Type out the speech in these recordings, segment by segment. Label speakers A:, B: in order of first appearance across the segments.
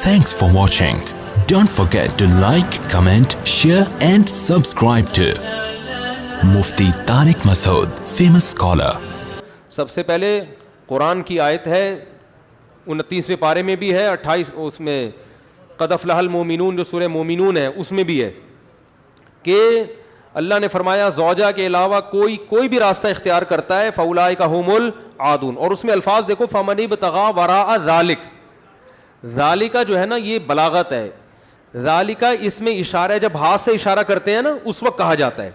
A: Thanks for watching. Don't forget to like, comment, share and subscribe to Mufti Tariq Masood, famous scholar.
B: سب سے پہلے قرآن کی آیت ہے 29ویں پارے میں بھی ہے 28 اس میں قد افلح المؤمنون جو سورہ مومنون ہے اس میں بھی ہے کہ اللہ نے فرمایا زوجہ کے علاوہ کوئی بھی راستہ اختیار کرتا ہے فاولئک هم العادون. اور اس میں الفاظ دیکھو فمن ابتغى وراء ذلک. ذالک جو ہے نا یہ بلاغت ہے. ذالک اس میں اشارہ ہے, جب ہاتھ سے اشارہ کرتے ہیں نا اس وقت کہا جاتا ہے.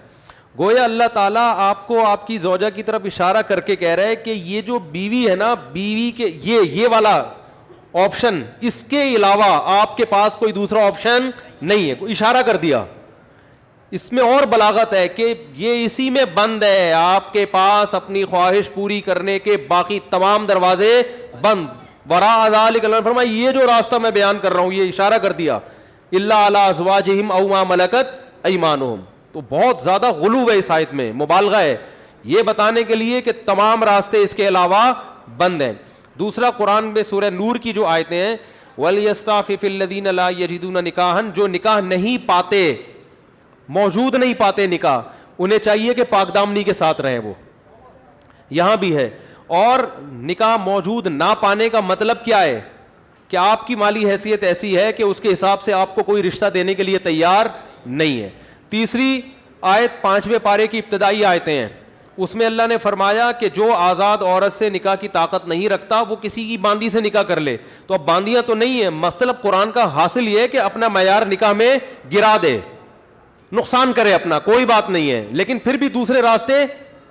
B: گویا اللہ تعالیٰ آپ کو آپ کی زوجہ کی طرف اشارہ کر کے کہہ رہا ہے کہ یہ جو بیوی ہے نا, بیوی کے یہ والا آپشن, اس کے علاوہ آپ کے پاس کوئی دوسرا آپشن نہیں ہے. اشارہ کر دیا. اس میں اور بلاغت ہے کہ یہ اسی میں بند ہے, آپ کے پاس اپنی خواہش پوری کرنے کے باقی تمام دروازے بند. وراء ذلک اللہ نے فرمایا یہ جو راستہ میں بیان کر رہا ہوں یہ اشارہ کر دیا الا علی ازواجہم او ما ملکت ایمانہم. تو بہت زیادہ غلو ہے اس آیت میں, مبالغہ ہے یہ بتانے کے لیے کہ تمام راستے اس کے علاوہ بند ہیں. دوسرا قرآن میں سورہ نور کی جو آیتیں ہیں وَلْيَسْتَعْفِفِ الَّذِينَ لَا يَجِدُونَ نِكَاحًا, جو نکاح نہیں پاتے, موجود نہیں پاتے نکاح, انہیں چاہیے کہ پاک دامنی کے ساتھ رہیں. وہ یہاں بھی ہے. اور نکاح موجود نہ پانے کا مطلب کیا ہے کہ آپ کی مالی حیثیت ایسی ہے کہ اس کے حساب سے آپ کو کوئی رشتہ دینے کے لیے تیار نہیں ہے. تیسری آیت 5ویں پارے کی ابتدائی آیتیں ہیں, اس میں اللہ نے فرمایا کہ جو آزاد عورت سے نکاح کی طاقت نہیں رکھتا وہ کسی کی باندی سے نکاح کر لے. تو اب باندیاں تو نہیں ہیں, مطلب قرآن کا حاصل یہ ہے کہ اپنا معیار نکاح میں گرا دے, نقصان کرے اپنا, کوئی بات نہیں ہے, لیکن پھر بھی دوسرے راستے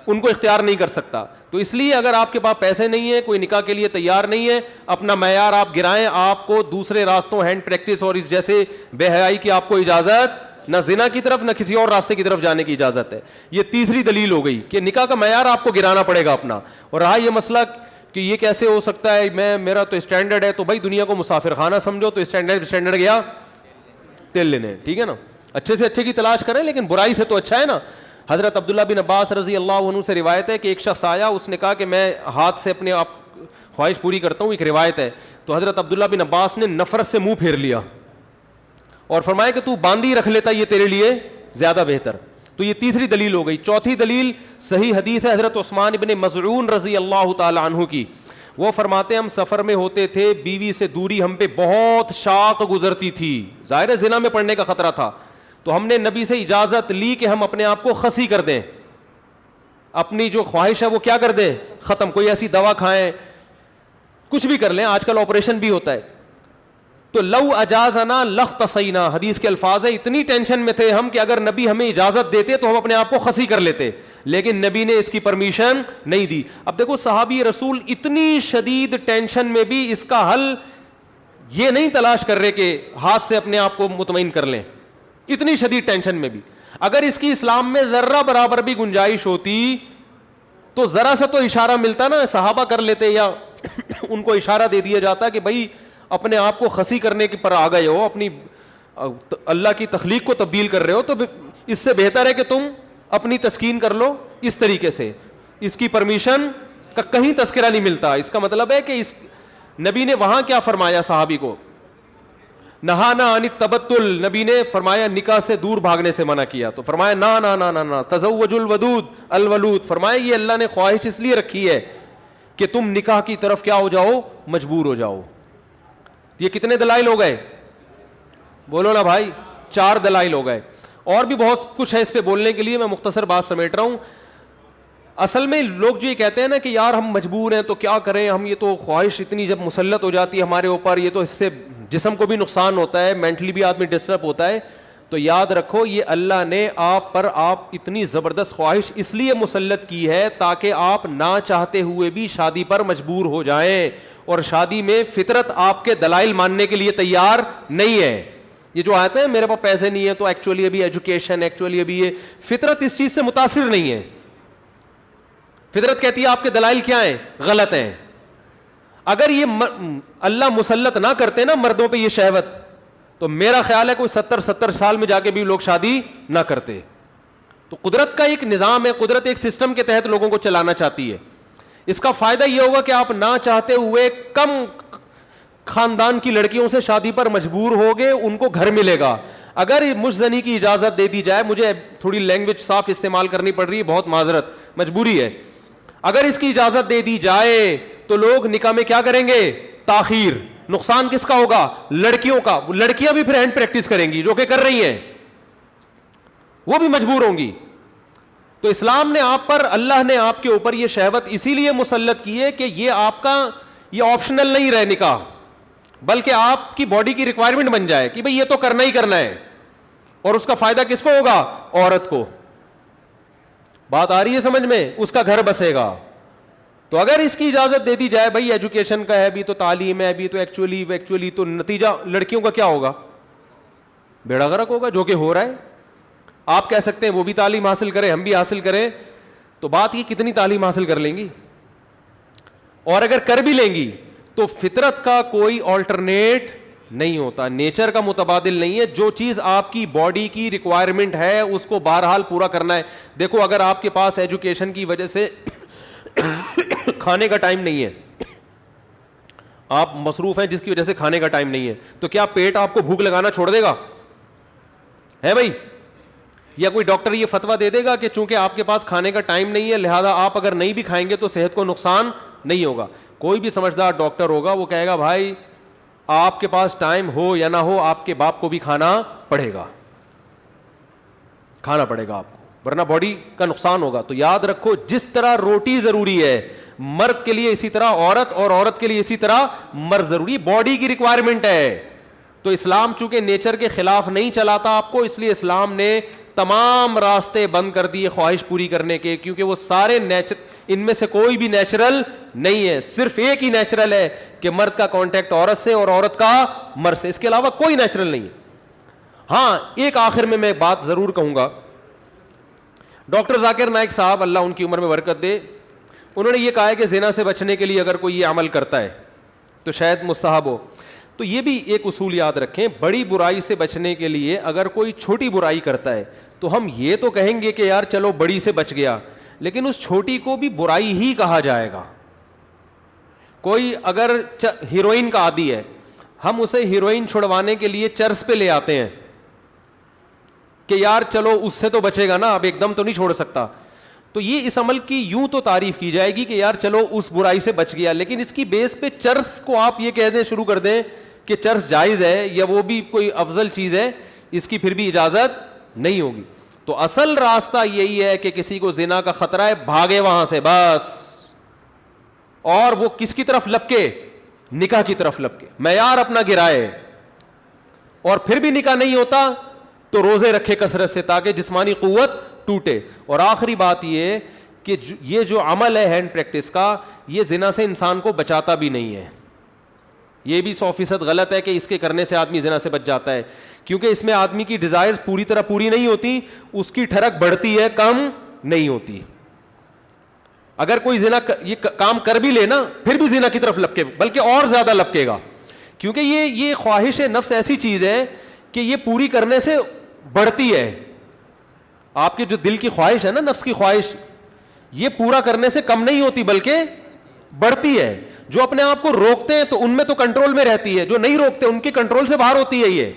B: ان کو اختیار نہیں کر سکتا. تو اس لیے اگر آپ کے پاس پیسے نہیں ہیں, کوئی نکاح کے لیے تیار نہیں ہے, اپنا معیار آپ گرائیں. آپ کو دوسرے راستوں ہینڈ پریکٹس اور اس جیسے بے حیائی کی آپ کو اجازت, نہ زنا کی طرف نہ کسی اور راستے کی طرف جانے کی اجازت ہے. یہ تیسری دلیل ہو گئی کہ نکاح کا معیار آپ کو گرانا پڑے گا اپنا. اور رہا یہ مسئلہ کہ یہ کیسے ہو سکتا ہے, میرا تو اسٹینڈرڈ ہے, تو بھائی دنیا کو مسافر خانہ سمجھو, تو اسٹینڈرڈ گیا تیل لینے, ٹھیک ہے نا, اچھے سے اچھے کی تلاش کریں لیکن برائی سے تو اچھا ہے نا. حضرت عبداللہ بن عباس رضی اللہ عنہ سے روایت ہے کہ ایک شخص آیا, اس نے کہا کہ میں ہاتھ سے اپنے آپ خواہش پوری کرتا ہوں, ایک روایت ہے. تو حضرت عبداللہ بن عباس نے نفرت سے منہ پھیر لیا اور فرمایا کہ تو باندھی رکھ لیتا یہ تیرے لیے زیادہ بہتر. تو یہ تیسری دلیل ہو گئی. چوتھی دلیل صحیح حدیث ہے حضرت عثمان بن مظعون رضی اللہ تعالی عنہ کی. وہ فرماتے ہیں ہم سفر میں ہوتے تھے, بیوی سے دوری ہم پہ بہت شاق گزرتی تھی, ظاہر زنا میں پڑنے کا خطرہ تھا. تو ہم نے نبی سے اجازت لی کہ ہم اپنے آپ کو خسی کر دیں, اپنی جو خواہش ہے وہ کیا کر دیں, ختم. کوئی ایسی دوا کھائیں, کچھ بھی کر لیں, آج کل آپریشن بھی ہوتا ہے. تو لو اجازنا لاختصینا, حدیث کے الفاظ ہیں, اتنی ٹینشن میں تھے ہم کہ اگر نبی ہمیں اجازت دیتے تو ہم اپنے آپ کو خسی کر لیتے, لیکن نبی نے اس کی پرمیشن نہیں دی. اب دیکھو صحابی رسول اتنی شدید ٹینشن میں بھی اس کا حل یہ نہیں تلاش کر رہے کہ ہاتھ سے اپنے آپ کو مطمئن کر لیں, اتنی شدید ٹینشن میں بھی. اگر اس کی اسلام میں ذرہ برابر بھی گنجائش ہوتی تو ذرا سا تو اشارہ ملتا نا, صحابہ کر لیتے یا ان کو اشارہ دے دیا جاتا کہ بھائی اپنے آپ کو خسی کرنے کے پر آ گئے ہو, اپنی اللہ کی تخلیق کو تبدیل کر رہے ہو, تو اس سے بہتر ہے کہ تم اپنی تسکین کر لو اس طریقے سے. اس کی پرمیشن کا کہیں تذکرہ نہیں ملتا. اس کا مطلب ہے کہ اس نبی نے وہاں کیا فرمایا صحابی کو, نہانا عن التبتل, نبی نے فرمایا نکاح سے دور بھاگنے سے منع کیا. تو فرمایا نا نا نا نا نا تزوج الودود الولود, فرمایا یہ اللہ نے خواہش اس لیے رکھی ہے کہ تم نکاح کی طرف کیا ہو جاؤ, مجبور ہو جاؤ. یہ کتنے دلائل ہو گئے, بولو نا بھائی, 4 دلائل ہو گئے. اور بھی بہت کچھ ہے اس پہ بولنے کے لیے, میں مختصر بات سمیٹ رہا ہوں. اصل میں لوگ جو یہ کہتے ہیں نا کہ یار ہم مجبور ہیں تو کیا کریں ہم, یہ تو خواہش اتنی جب مسلط ہو جاتی ہے ہمارے اوپر, یہ تو اس سے جسم کو بھی نقصان ہوتا ہے, مینٹلی بھی آدمی ڈسٹرب ہوتا ہے. تو یاد رکھو یہ اللہ نے آپ پر اتنی زبردست خواہش اس لیے مسلط کی ہے تاکہ آپ نہ چاہتے ہوئے بھی شادی پر مجبور ہو جائیں, اور شادی میں فطرت آپ کے دلائل ماننے کے لیے تیار نہیں ہے. یہ جو آتے ہیں میرے پاس پیسے نہیں ہے تو ایکچولی ابھی ایجوکیشن, ایکچولی ابھی یہ, فطرت اس چیز سے متاثر نہیں ہے. فطرت کہتی ہے آپ کے دلائل کیا ہیں, غلط ہیں. اگر یہ اللہ مسلط نہ کرتے نا مردوں پہ یہ شہوت, تو میرا خیال ہے کوئی 70 سال میں جا کے بھی لوگ شادی نہ کرتے. تو قدرت کا ایک نظام ہے, قدرت ایک سسٹم کے تحت لوگوں کو چلانا چاہتی ہے. اس کا فائدہ یہ ہوگا کہ آپ نہ چاہتے ہوئے کم خاندان کی لڑکیوں سے شادی پر مجبور ہوگے ان کو گھر ملے گا. اگر مجزنی کی اجازت دے دی جائے, مجھے تھوڑی لینگویج صاف استعمال کرنی پڑ رہی ہے, بہت معذرت, مجبوری ہے, اگر اس کی اجازت دے دی جائے تو لوگ نکاح میں کیا کریں گے؟ تاخیر. نقصان کس کا ہوگا؟ لڑکیوں کا. لڑکیاں بھی پھر ہینڈ پریکٹس کریں گی, جو کہ کر رہی ہیں, وہ بھی مجبور ہوں گی. تو اسلام نے آپ پر, اللہ نے آپ کے اوپر یہ شہوت اسی لیے مسلط کی ہے کہ یہ آپ کا یہ آپشنل نہیں رہے نکاح, بلکہ آپ کی باڈی کی ریکوائرمنٹ بن جائے کہ بھئی یہ تو کرنا ہی کرنا ہے. اور اس کا فائدہ کس کو ہوگا؟ عورت کو. بات آ رہی ہے سمجھ میں؟ اس کا گھر بسے گا. تو اگر اس کی اجازت دے دی جائے, بھئی ایجوکیشن کا ہے بھی تو, تعلیم ہے بھی تو, ایکچولی تو نتیجہ لڑکیوں کا کیا ہوگا؟ بیڑا غرق ہوگا, جو کہ ہو رہا ہے. آپ کہہ سکتے ہیں وہ بھی تعلیم حاصل کریں, ہم بھی حاصل کریں, تو بات یہ کتنی تعلیم حاصل کر لیں گی؟ اور اگر کر بھی لیں گی تو فطرت کا کوئی آلٹرنیٹ نہیں ہوتا, نیچر کا متبادل نہیں ہے. جو چیز آپ کی باڈی کی ریکوائرمنٹ ہے اس کو بہرحال پورا کرنا ہے. دیکھو اگر آپ کے پاس ایجوکیشن کی وجہ سے کھانے کا ٹائم نہیں ہے, آپ مصروف ہیں جس کی وجہ سے کھانے کا ٹائم نہیں ہے, تو کیا پیٹ آپ کو بھوک لگانا چھوڑ دے گا؟ ہے بھائی؟ یا کوئی ڈاکٹر یہ فتویٰ دے دے گا کہ چونکہ آپ کے پاس کھانے کا ٹائم نہیں ہے لہذا آپ اگر نہیں بھی کھائیں گے تو صحت کو نقصان نہیں ہوگا؟ کوئی بھی سمجھدار ڈاکٹر ہوگا وہ کہے گا بھائی آپ کے پاس ٹائم ہو یا نہ ہو آپ کے باپ کو بھی کھانا پڑے گا, کھانا پڑے گا آپ کو, ورنہ باڈی کا نقصان ہوگا. تو یاد رکھو, جس طرح روٹی ضروری ہے مرد کے لیے اسی طرح عورت, اور عورت کے لیے اسی طرح مرد ضروری, باڈی کی ریکوائرمنٹ ہے. تو اسلام چونکہ نیچر کے خلاف نہیں چلاتا آپ کو, اس لیے اسلام نے تمام راستے بند کر دیے خواہش پوری کرنے کے, کیونکہ وہ سارے ان میں سے کوئی بھی نیچرل نہیں ہے. صرف ایک ہی نیچرل ہے کہ مرد کا کانٹیکٹ عورت سے اور عورت کا مرد سے, اس کے علاوہ کوئی نیچرل نہیں ہے. ہاں ایک آخر میں بات ضرور کہوں گا, ڈاکٹر ذاکر نائک صاحب اللہ ان کی عمر میں برکت دے, انہوں نے یہ کہا ہے کہ زنا سے بچنے کے لیے اگر کوئی یہ عمل کرتا ہے تو شاید مستحب ہو. تو یہ بھی ایک اصول یاد رکھیں, بڑی برائی سے بچنے کے لیے اگر کوئی چھوٹی برائی کرتا ہے تو ہم یہ تو کہیں گے کہ یار چلو بڑی سے بچ گیا, لیکن اس چھوٹی کو بھی برائی ہی کہا جائے گا. کوئی اگر ہیروئن کا عادی ہے, ہم اسے ہیروئن چھڑوانے کے لیے چرس پہ لے آتے ہیں کہ یار چلو اس سے تو بچے گا نا, اب ایک دم تو نہیں چھوڑ سکتا. تو یہ اس عمل کی یوں تو تعریف کی جائے گی کہ یار چلو اس برائی سے بچ گیا, لیکن اس کی بیس پہ چرس کو آپ یہ کہہ دیں شروع کر دیں کہ چرس جائز ہے یا وہ بھی کوئی افضل چیز ہے, اس کی پھر بھی اجازت نہیں ہوگی. تو اصل راستہ یہی ہے کہ کسی کو زنا کا خطرہ ہے بھاگے وہاں سے بس, اور وہ کس کی طرف لپکے؟ نکاح کی طرف لپکے, معیار اپنا گرائے, اور پھر بھی نکاح نہیں ہوتا تو روزے رکھے کثرت سے تاکہ جسمانی قوت ٹوٹے. اور آخری بات یہ کہ یہ جو عمل ہے ہینڈ پریکٹس کا, یہ زنا سے انسان کو بچاتا بھی نہیں ہے. یہ بھی 100% غلط ہے کہ اس کے کرنے سے آدمی زنا سے بچ جاتا ہے, کیونکہ اس میں آدمی کی ڈیزائر پوری طرح پوری نہیں ہوتی, اس کی ٹھڑک بڑھتی ہے, کم نہیں ہوتی. اگر کوئی زنا یہ کام کر بھی لے نا پھر بھی زنا کی طرف لپکے, بلکہ اور زیادہ لپکے گا, کیونکہ یہ خواہش نفس ایسی چیز ہے کہ یہ پوری کرنے سے بڑھتی ہے. آپ کے جو دل کی خواہش ہے نا, نفس کی خواہش, یہ پورا کرنے سے کم نہیں ہوتی بلکہ بڑھتی ہے. جو اپنے آپ کو روکتے ہیں تو ان میں تو کنٹرول میں رہتی ہے, جو نہیں روکتے ان کے کنٹرول سے باہر ہوتی ہے. یہ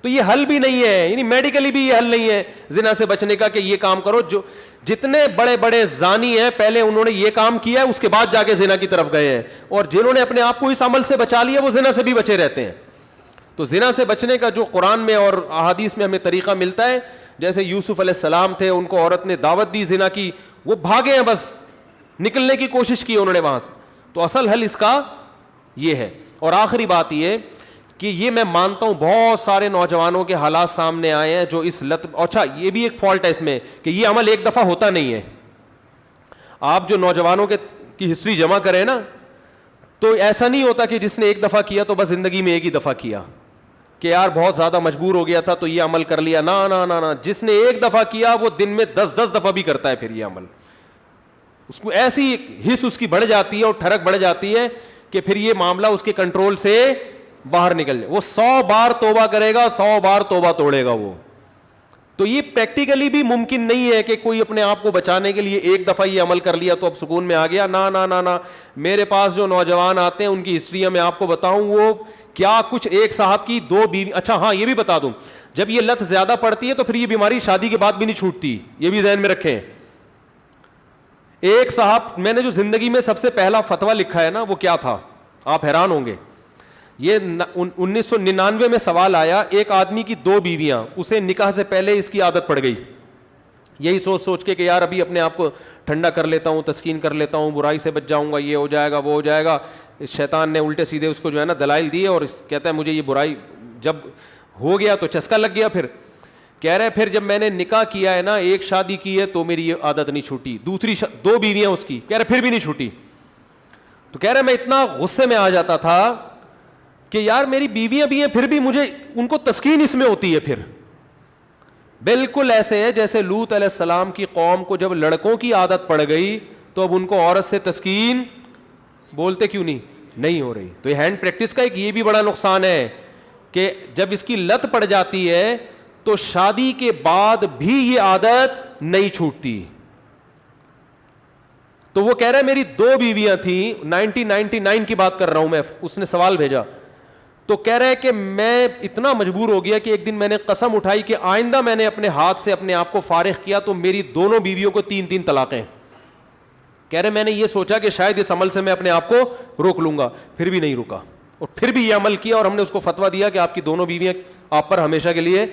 B: تو یہ حل بھی نہیں ہے, یعنی میڈیکلی بھی یہ حل نہیں ہے زنا سے بچنے کا کہ یہ کام کرو. جو جتنے بڑے بڑے زانی ہیں پہلے انہوں نے یہ کام کیا ہے, اس کے بعد جا کے زنا کی طرف گئے ہیں, اور جنہوں نے اپنے آپ کو اس عمل سے بچا لیا وہ زنا سے بھی بچے رہتے ہیں. تو زنا سے بچنے کا جو قرآن میں اور احادیث میں ہمیں طریقہ ملتا ہے, جیسے یوسف علیہ السلام تھے, ان کو عورت نے دعوت دی زنا کی, وہ بھاگے ہیں, بس نکلنے کی کوشش کی انہوں نے وہاں سے. تو اصل حل اس کا یہ ہے. اور آخری بات یہ کہ یہ میں مانتا ہوں بہت سارے نوجوانوں کے حالات سامنے آئے ہیں جو اس لت, اچھا یہ بھی ایک فالٹ ہے اس میں کہ یہ عمل ایک دفعہ ہوتا نہیں ہے. آپ جو نوجوانوں کی ہسٹری جمع کریں نا, تو ایسا نہیں ہوتا کہ جس نے ایک دفعہ کیا تو بس زندگی میں ایک ہی دفعہ کیا کہ یار بہت زیادہ مجبور ہو گیا تھا تو یہ عمل کر لیا. نا نا نا نا, جس نے ایک دفعہ کیا وہ دن میں 10 دفعہ بھی کرتا ہے پھر یہ عمل. اس کو ایسی حس اس کی بڑھ جاتی ہے اور ٹھڑک بڑھ جاتی ہے کہ پھر یہ معاملہ اس کے کنٹرول سے باہر نکل جائے. وہ 100 بار توبہ کرے گا, 100 بار توبہ توڑے گا وہ. تو یہ پریکٹیکلی بھی ممکن نہیں ہے کہ کوئی اپنے آپ کو بچانے کے لیے ایک دفعہ یہ عمل کر لیا تو اب سکون میں آ گیا. نا نا نا نا, میرے پاس جو نوجوان آتے ہیں ان کی ہسٹری میں آپ کو بتاؤں, وہ کیا کچھ ایک صاحب کی 2 بیوی, اچھا ہاں یہ بھی بتا دوں, جب یہ لت زیادہ پڑتی ہے تو پھر یہ بیماری شادی کے بعد بھی نہیں چھوٹتی, یہ بھی ذہن میں رکھیں. ایک صاحب, میں نے جو زندگی میں سب سے پہلا فتویٰ لکھا ہے نا وہ کیا تھا, آپ حیران ہوں گے. یہ 1999 میں سوال آیا, ایک آدمی کی 2 بیویاں, اسے نکاح سے پہلے اس کی عادت پڑ گئی, یہی سوچ کے کہ یار ابھی اپنے آپ کو ٹھنڈا کر لیتا ہوں, تسکین کر لیتا ہوں, برائی سے بچ جاؤں گا, یہ ہو جائے گا وہ ہو جائے گا. شیطان نے الٹے سیدھے اس کو جو ہے نا دلائل دیے, اور کہتا ہے مجھے یہ برائی جب ہو گیا تو چسکا لگ گیا. پھر کہہ رہے پھر جب میں نے نکاح کیا ہے نا, ایک شادی کی ہے تو میری یہ عادت نہیں چھوٹی, دوسری 2 بیویاں اس کی, کہہ رہے پھر بھی نہیں چھوٹی. تو کہہ رہے میں اتنا غصے میں آ جاتا تھا کہ یار میری بیویاں بھی ہیں پھر بھی مجھے ان کو تسکین اس میں ہوتی ہے. پھر بالکل ایسے ہے جیسے لوط علیہ السلام کی قوم کو جب لڑکوں کی عادت پڑ گئی تو اب ان کو عورت سے تسکین بولتے کیوں نہیں ہو رہی. تو یہ ہینڈ پریکٹس کا ایک یہ بھی بڑا نقصان ہے کہ جب اس کی لت پڑ جاتی ہے تو شادی کے بعد بھی یہ عادت نہیں چھوٹتی. تو وہ کہہ رہا ہے میری 2 بیویاں تھیں, 1999 کی بات کر رہا ہوں میں, اس نے سوال بھیجا. تو کہہ رہا ہے کہ میں اتنا مجبور ہو گیا کہ ایک دن میں نے قسم اٹھائی کہ آئندہ میں نے اپنے ہاتھ سے اپنے آپ کو فارغ کیا تو میری دونوں بیویوں کو 3 طلاقیں. کہہ رہے میں نے یہ سوچا کہ شاید اس عمل سے میں اپنے آپ کو روک لوں گا, پھر بھی نہیں رکا, اور پھر بھی یہ عمل کیا, اور ہم نے اس کو فتویٰ دیا کہ آپ کی دونوں بیویاں آپ پر ہمیشہ کے لیے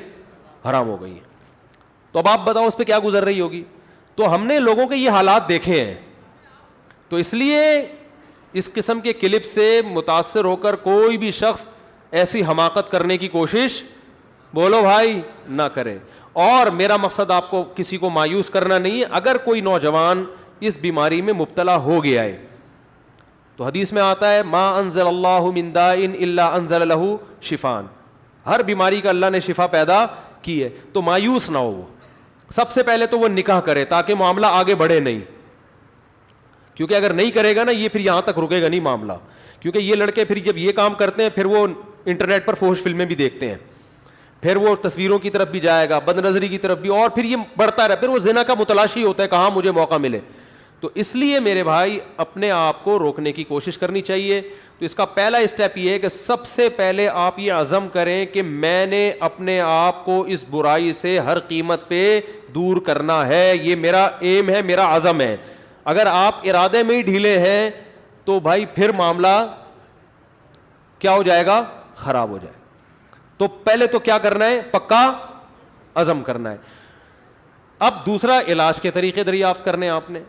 B: حرام ہو گئی ہیں. تو اب آپ بتاؤ اس پہ کیا گزر رہی ہوگی. تو ہم نے لوگوں کے یہ حالات دیکھے ہیں, تو اس لیے اس قسم کے کلپ سے متاثر ہو کر کوئی بھی شخص ایسی حماقت کرنے کی کوشش بولو بھائی نہ کرے. اور میرا مقصد آپ کو کسی کو مایوس کرنا نہیں ہے. اگر کوئی نوجوان اس بیماری میں مبتلا ہو گیا ہے تو حدیث میں آتا ہے ما انزل اللہ من داء الا انزل له شفاء, ہر بیماری کا اللہ نے شفا پیدا کی ہے. تو مایوس نہ ہو. سب سے پہلے تو وہ نکاح کرے تاکہ معاملہ آگے بڑھے نہیں, کیونکہ اگر نہیں کرے گا نا یہ پھر یہاں تک رکے گا نہیں معاملہ. کیونکہ یہ لڑکے پھر جب یہ کام کرتے ہیں پھر وہ انٹرنیٹ پر فحش فلمیں بھی دیکھتے ہیں, پھر وہ تصویروں کی طرف بھی جائے گا, بد نظری کی طرف بھی, اور پھر یہ بڑھتا رہا, پھر وہ زنا کا متلاشی ہوتا ہے کہاں مجھے موقع ملے. تو اس لیے میرے بھائی اپنے آپ کو روکنے کی کوشش کرنی چاہیے. تو اس کا پہلا اسٹیپ یہ ہے کہ سب سے پہلے آپ یہ عزم کریں کہ میں نے اپنے آپ کو اس برائی سے ہر قیمت پہ دور کرنا ہے, یہ میرا ایم ہے, میرا عزم ہے. اگر آپ ارادے میں ہی ڈھیلے ہیں تو بھائی پھر معاملہ کیا ہو جائے گا, خراب ہو جائے. تو پہلے تو کیا کرنا ہے, پکا عزم کرنا ہے. اب دوسرا علاج کے طریقے دریافت کرنے آپ نے.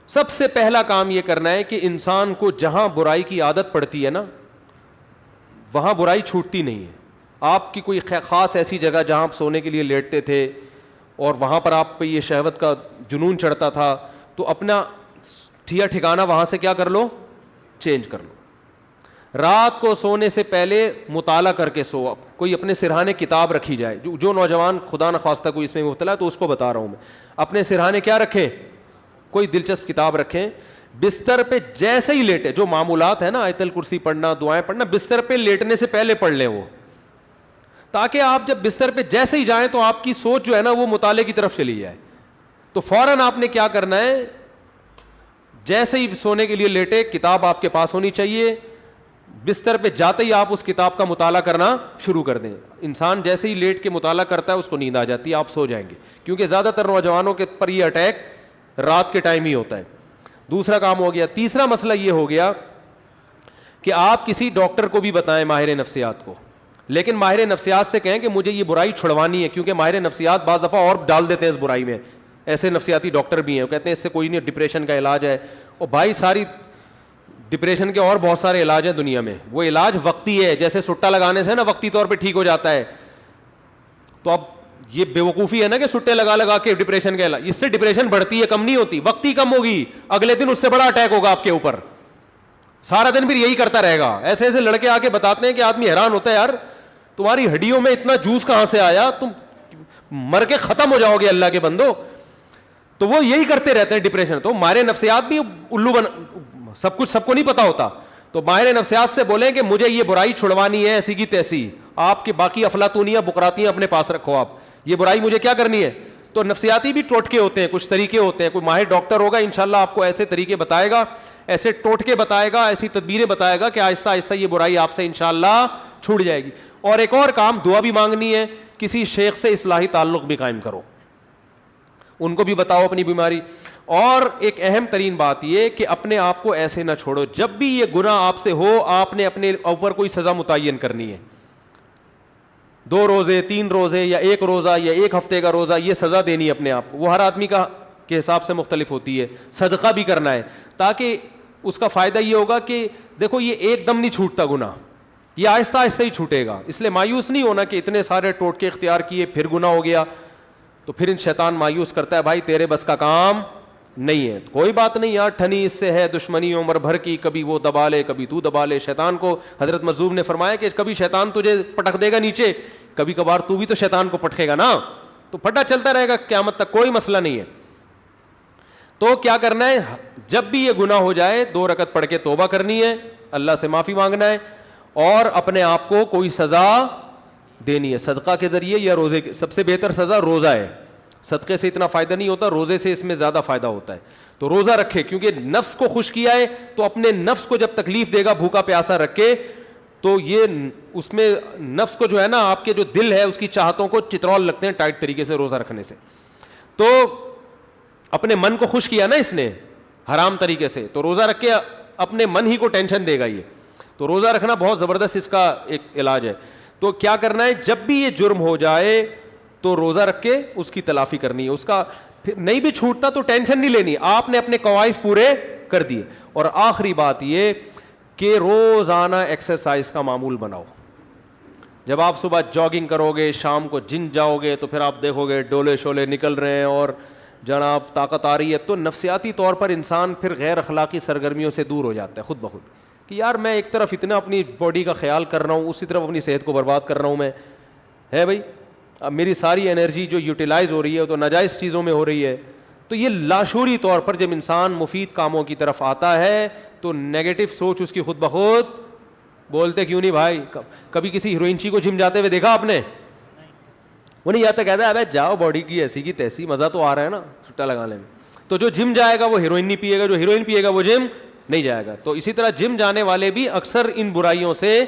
B: سب سے پہلا کام یہ کرنا ہے کہ انسان کو جہاں برائی کی عادت پڑتی ہے نا وہاں برائی چھوٹتی نہیں ہے. آپ کی کوئی خاص ایسی جگہ جہاں آپ سونے کے لیے لیٹتے تھے اور وہاں پر آپ پہ یہ شہوت کا جنون چڑھتا تھا, تو اپنا ٹھکانہ وہاں سے کیا کر لو, چینج کر لو. رات کو سونے سے پہلے مطالعہ کر کے سو. کوئی اپنے سرہانے کتاب رکھی جائے. جو نوجوان خدا نخواستہ کوئی اس میں مبتلا ہے تو اس کو بتا رہا ہوں میں, اپنے سرہانے کیا رکھیں, کوئی دلچسپ کتاب رکھیں. بستر پہ جیسے ہی لیٹے, جو معمولات ہے نا آیت الکرسی پڑھنا, دعائیں پڑھنا, بستر پہ لیٹنے سے پہلے پڑھ لیں وہ, تاکہ آپ جب بستر پہ جیسے ہی جائیں تو آپ کی سوچ جو ہے نا وہ مطالعے کی طرف چلی جائے. تو فوراً آپ نے کیا کرنا ہے, جیسے ہی سونے کے لیے لیٹے کتاب آپ کے پاس ہونی چاہیے. بستر پہ جاتے ہی آپ اس کتاب کا مطالعہ کرنا شروع کر دیں. انسان جیسے ہی لیٹ کے مطالعہ کرتا ہے اس کو نیند آ جاتی ہے, آپ سو جائیں گے, کیونکہ زیادہ تر نوجوانوں کے پر یہ اٹیک رات کے ٹائم ہی ہوتا ہے. دوسرا کام ہو گیا. تیسرا مسئلہ یہ ہو گیا کہ آپ کسی ڈاکٹر کو بھی بتائیں, ماہر نفسیات کو, لیکن ماہر نفسیات سے کہیں کہ مجھے یہ برائی چھڑوانی ہے, کیونکہ ماہر نفسیات بعض دفعہ اور ڈال دیتے ہیں اس برائی میں. ایسے نفسیاتی ڈاکٹر بھی ہیں, وہ کہتے ہیں اس سے کوئی نہیں, ڈپریشن کا علاج ہے. اور بھائی ساری ڈپریشن کے اور بہت سارے علاج ہیں دنیا میں, وہ علاج وقتی ہے, جیسے سٹا لگانے سے نا وقتی طور پہ ٹھیک ہو جاتا ہے. تو اب یہ بیوقوفی ہے نا کہ سٹے لگا کے ڈپریشن کا علاج, اس سے ڈپریشن بڑھتی ہے, کم نہیں ہوتی. وقتی کم ہوگی, اگلے دن اس سے بڑا اٹیک ہوگا آپ کے اوپر, سارا دن پھر یہی کرتا رہے گا. ایسے ایسے لڑکے آ کے بتاتے ہیں کہ آدمی حیران ہوتا ہے, یار تمہاری ہڈیوں میں اتنا جوس کہاں سے آیا, تم مر کے ختم ہو جاؤ گے اللہ کے بندو. تو وہ یہی کرتے رہتے ہیں ڈپریشن. تو ماہر نفسیات بھی الو سب کچھ سب کو نہیں پتا ہوتا. تو ماہر نفسیات سے بولیں کہ مجھے یہ برائی چھڑوانی ہے ایسی کی تیسی, آپ کے باقی افلاطونیاں بقراتیاں اپنے پاس رکھو, آپ یہ برائی مجھے کیا کرنی ہے, تو نفسیاتی بھی ٹوٹکے ہوتے ہیں, کچھ طریقے ہوتے ہیں. کوئی ماہر ڈاکٹر ہوگا انشاءاللہ آپ کو ایسے طریقے بتائے گا, ایسے ٹوٹکے بتائے گا, ایسی تدبیریں بتائے گا کہ آہستہ آہستہ یہ برائی آپ سے انشاءاللہ چھوٹ جائے گی. اور ایک اور کام, دعا بھی مانگنی ہے, کسی شیخ سے اصلاحی تعلق بھی قائم کرو, ان کو بھی بتاؤ اپنی بیماری. اور ایک اہم ترین بات یہ کہ اپنے آپ کو ایسے نہ چھوڑو, جب بھی یہ گناہ آپ سے ہو آپ نے اپنے اوپر کوئی سزا متعین کرنی ہے. 2 روزے, 3 روزے, یا 1 روزہ, یا 1 ہفتے کا روزہ, یہ سزا دینی ہے اپنے آپ کو. وہ ہر آدمی کا کے حساب سے مختلف ہوتی ہے. صدقہ بھی کرنا ہے, تاکہ اس کا فائدہ یہ ہوگا کہ دیکھو یہ ایک دم نہیں چھوٹتا گناہ, یہ آہستہ آہستہ ہی چھوٹے گا. اس لیے مایوس نہیں ہونا کہ اتنے سارے ٹوٹکے اختیار کیے پھر گناہ ہو گیا, تو پھر ان شیطان مایوس کرتا ہے, بھائی تیرے بس کا کام نہیں ہے. کوئی بات نہیں یار, ٹھنی اس سے ہے دشمنی عمر بھر کی, کبھی وہ دبا لے کبھی تو دبا لے. شیطان کو حضرت مظلوم نے فرمایا کہ کبھی شیطان تجھے پٹک دے گا نیچے, کبھی کبھار تو بھی تو شیطان کو پٹکے گا نا, تو پھٹا چلتا رہے گا قیامت تک, کوئی مسئلہ نہیں ہے. تو کیا کرنا ہے, جب بھی یہ گناہ ہو جائے 2 رکعت پڑھ کے توبہ کرنی ہے, اللہ سے معافی مانگنا ہے, اور اپنے آپ کو کوئی سزا دینی ہے صدقہ کے ذریعے یا روزے کے. سب سے بہتر سزا روزہ ہے, صدقے سے اتنا فائدہ نہیں ہوتا, روزے سے اس میں زیادہ فائدہ ہوتا ہے. تو روزہ رکھے, کیونکہ نفس کو خوش کیا ہے, تو اپنے نفس کو جب تکلیف دے گا بھوکا پیاسا رکھے, تو یہ اس میں نفس کو جو ہے نا, آپ کے جو دل ہے اس کی چاہتوں کو چترول لگتے ہیں ٹائٹ طریقے سے روزہ رکھنے سے. تو اپنے من کو خوش کیا نا اس نے حرام طریقے سے, تو روزہ رکھ کے اپنے من ہی کو ٹینشن دے گا یہ. تو روزہ رکھنا بہت زبردست اس کا ایک علاج ہے. تو کیا کرنا ہے, جب بھی یہ جرم ہو جائے تو روزہ رکھ کے اس کی تلافی کرنی ہے. اس کا پھر نہیں بھی چھوٹتا تو ٹینشن نہیں لینی, آپ نے اپنے قوائف پورے کر دیے. اور آخری بات یہ کہ روزانہ ایکسرسائز کا معمول بناؤ. جب آپ صبح جاگنگ کرو گے, شام کو جم جاؤ گے, تو پھر آپ دیکھو گے ڈولے شولے نکل رہے ہیں اور جناب طاقت آ رہی ہے, تو نفسیاتی طور پر انسان پھر غیر اخلاقی سرگرمیوں سے دور ہو جاتا ہے خود بخود, کہ یار میں ایک طرف اتنا اپنی باڈی کا خیال کر رہا ہوں, اسی طرف اپنی صحت کو برباد کر رہا ہوں میں, ہے بھائی. اب میری ساری انرجی جو یوٹیلائز ہو رہی ہے تو ناجائز چیزوں میں ہو رہی ہے. تو یہ لاشعوری طور پر جب انسان مفید کاموں کی طرف آتا ہے تو نیگیٹو سوچ اس کی خود بخود, بولتے کیوں نہیں بھائی, کبھی کسی ہیروئنچی کو جم جاتے ہوئے دیکھا آپ نے؟ وہ نہیں جاتا, کہتا ہے ابے جاؤ باڈی کی ایسی کی تیسی, مزہ تو آ رہا ہے نا چھٹا لگانے میں. تو جو جم جائے گا وہ ہیروئن نہیں پیے گا, جو ہیروئن پیے گا وہ جم نہیں جائے گا. تو اسی طرح جم جانے والے بھی اکثر ان برائیوں سے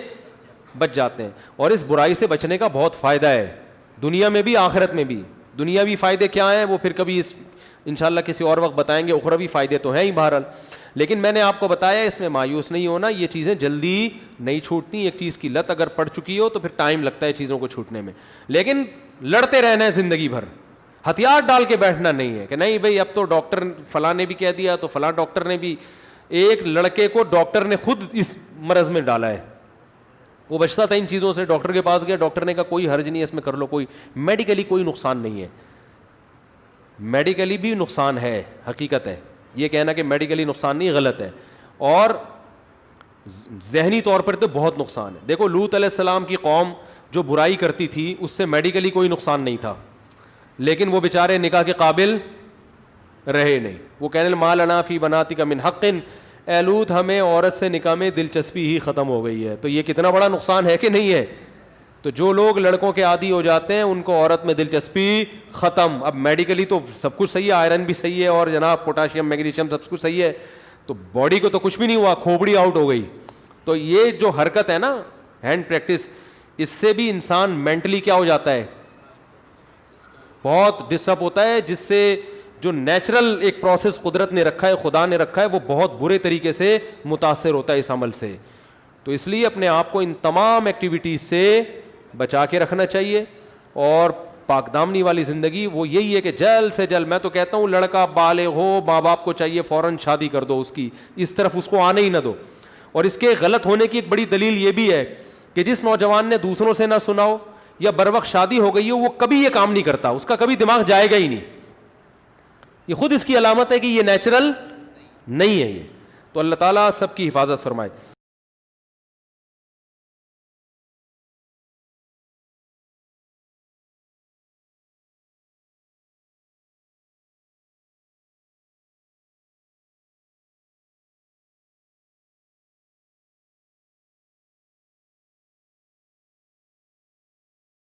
B: بچ جاتے ہیں, اور اس برائی سے بچنے کا بہت فائدہ ہے دنیا میں بھی آخرت میں بھی. دنیاوی فائدے کیا ہیں وہ پھر کبھی انشاءاللہ کسی اور وقت بتائیں گے, اخروی فائدے تو ہیں ہی بہرحال. لیکن میں نے آپ کو بتایا اس میں مایوس نہیں ہونا, یہ چیزیں جلدی نہیں چھوٹتی. ایک چیز کی لت اگر پڑ چکی ہو تو پھر ٹائم لگتا ہے چیزوں کو چھوٹنے میں, لیکن لڑتے رہنا ہے زندگی بھر, ہتھیار ڈال کے بیٹھنا نہیں ہے کہ نہیں بھائی اب تو ڈاکٹر فلاں نے بھی کہہ دیا تو فلاں ڈاکٹر نے بھی. ایک لڑکے کو ڈاکٹر نے خود اس مرض میں ڈالا ہے, وہ بچتا تھا ان چیزوں سے, ڈاکٹر کے پاس گیا, ڈاکٹر نے کہا کوئی حرج نہیں ہے اس میں کر لو, کوئی میڈیکلی کوئی نقصان نہیں ہے. میڈیکلی بھی نقصان ہے, حقیقت ہے, یہ کہنا کہ میڈیکلی نقصان نہیں غلط ہے, اور ذہنی طور پر تو بہت نقصان ہے. دیکھو لوط علیہ السلام کی قوم جو برائی کرتی تھی اس سے میڈیکلی کوئی نقصان نہیں تھا, لیکن وہ بیچارے نکاح کے قابل رہے نہیں. وہ کہنے ما لنا فی بناتک من حق, اے لوط ہمیں عورت سے نکاح میں دلچسپی ہی ختم ہو گئی ہے. تو یہ کتنا بڑا نقصان ہے کہ نہیں ہے. تو جو لوگ لڑکوں کے عادی ہو جاتے ہیں ان کو عورت میں دلچسپی ختم. اب میڈیکلی تو سب کچھ صحیح ہے, آئرن بھی صحیح ہے اور جناب پوٹاشیم میگنیشیم سب کچھ صحیح ہے, تو باڈی کو تو کچھ بھی نہیں ہوا, کھوپڑی آؤٹ ہو گئی. تو یہ جو حرکت ہے نا ہینڈ پریکٹس, اس سے بھی انسان مینٹلی کیا ہو جاتا ہے, بہت ڈسٹرب ہوتا ہے, جس سے جو نیچرل ایک پروسیس قدرت نے رکھا ہے, خدا نے رکھا ہے, وہ بہت برے طریقے سے متاثر ہوتا ہے اس عمل سے. تو اس لیے اپنے آپ کو ان تمام ایکٹیویٹیز سے بچا کے رکھنا چاہیے. اور پاک دامنی والی زندگی وہ یہی ہے کہ جلد سے جلد, میں تو کہتا ہوں لڑکا بالغ ہو, ماں باپ کو چاہیے فوراً شادی کر دو اس کی, اس طرف اس کو آنے ہی نہ دو. اور اس کے غلط ہونے کی ایک بڑی دلیل یہ بھی ہے کہ جس نوجوان نے دوسروں سے نہ سنا ہو یا بروقت شادی ہو گئی ہو, وہ کبھی یہ کام نہیں کرتا, اس کا کبھی دماغ جائے گا ہی نہیں. یہ خود اس کی علامت ہے کہ یہ نیچرل نہیں ہے یہ. تو اللہ تعالیٰ سب کی حفاظت فرمائے.